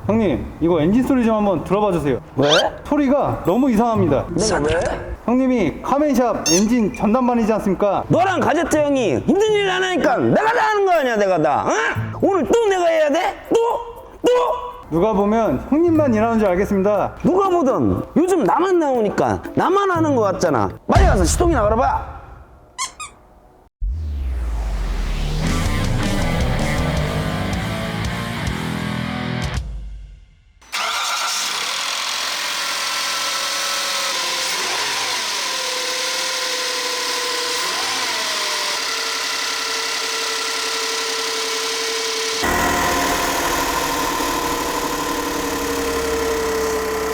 형님, 이거 엔진 소리 좀 한번 들어봐 주세요. 왜? 소리가 너무 이상합니다. 내가 왜? 형님이 카멘샵 엔진 전담반이지 않습니까? 너랑 가제트 형이 힘든 일 안 하니까 내가 다 하는 거 아니야, 내가 다. 어? 오늘 또 내가 해야 돼? 또? 누가 보면 형님만 일하는 줄 알겠습니다. 누가 보든 요즘 나만 나오니까 나만 하는 거 같잖아. 빨리 가서 시동이나 걸어봐.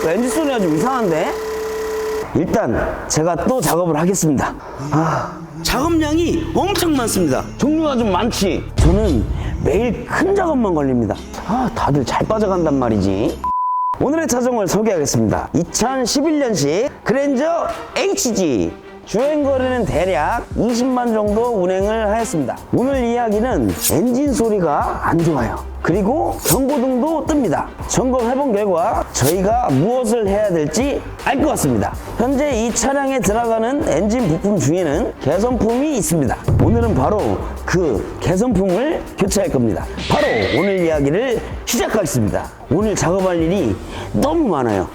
엔진 소리가 좀 이상한데? 일단 제가 또 작업을 하겠습니다. 작업량이 엄청 많습니다. 종류가 좀 많지. 저는 매일 큰 작업만 걸립니다. 다들 잘 빠져간단 말이지. 오늘의 차종을 소개하겠습니다. 2011년식 그랜저 HG. 주행거리는 대략 20만 정도 운행을 하였습니다. 오늘 이야기는 엔진 소리가 안 좋아요. 그리고 경고등도 뜹니다. 점검해본 결과 저희가 무엇을 해야 될지 알 것 같습니다. 현재 이 차량에 들어가는 엔진 부품 중에는 개선품이 있습니다. 오늘은 바로 그 개선품을 교체할 겁니다. 바로 오늘 이야기를 시작하겠습니다. 오늘 작업할 일이 너무 많아요.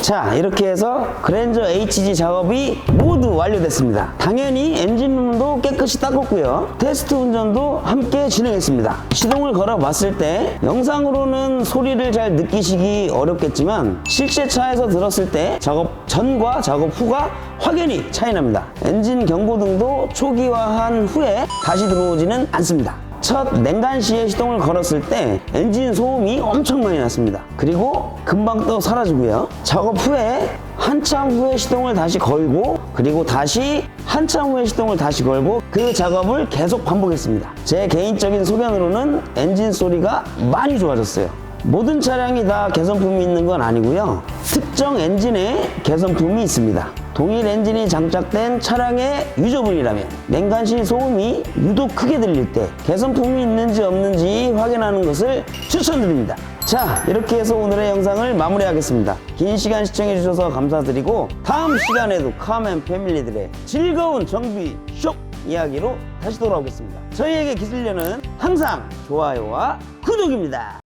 자, 이렇게 해서 그랜저 HG 작업이 모두 완료됐습니다. 당연히 엔진룸도 깨끗이 닦았고요. 테스트 운전도 함께 진행했습니다. 시동을 걸어 봤을 때 영상으로는 소리를 잘 느끼시기 어렵겠지만 실제 차에서 들었을 때 작업 전과 작업 후가 확연히 차이 납니다. 엔진 경고등도 초기화한 후에 다시 들어오지는 않습니다. 첫 냉간시에 시동을 걸었을 때 엔진 소음이 엄청 많이 났습니다. 그리고 금방 또 사라지고요. 작업 후에 한참 후에 시동을 다시 걸고 그리고 다시 한참 후에 시동을 다시 걸고 그 작업을 계속 반복했습니다. 제 개인적인 소견으로는 엔진 소리가 많이 좋아졌어요. 모든 차량이 다 개선품이 있는 건 아니고요. 특정 엔진에 개선품이 있습니다. 동일 엔진이 장착된 차량의 유저분이라면 냉간시 소음이 유독 크게 들릴 때 개선품이 있는지 없는지 확인하는 것을 추천드립니다. 자, 이렇게 해서 오늘의 영상을 마무리하겠습니다. 긴 시간 시청해 주셔서 감사드리고 다음 시간에도 카맨 패밀리들의 즐거운 정비 쇼 이야기로 다시 돌아오겠습니다. 저희에게 기술료는 항상 좋아요와 구독입니다.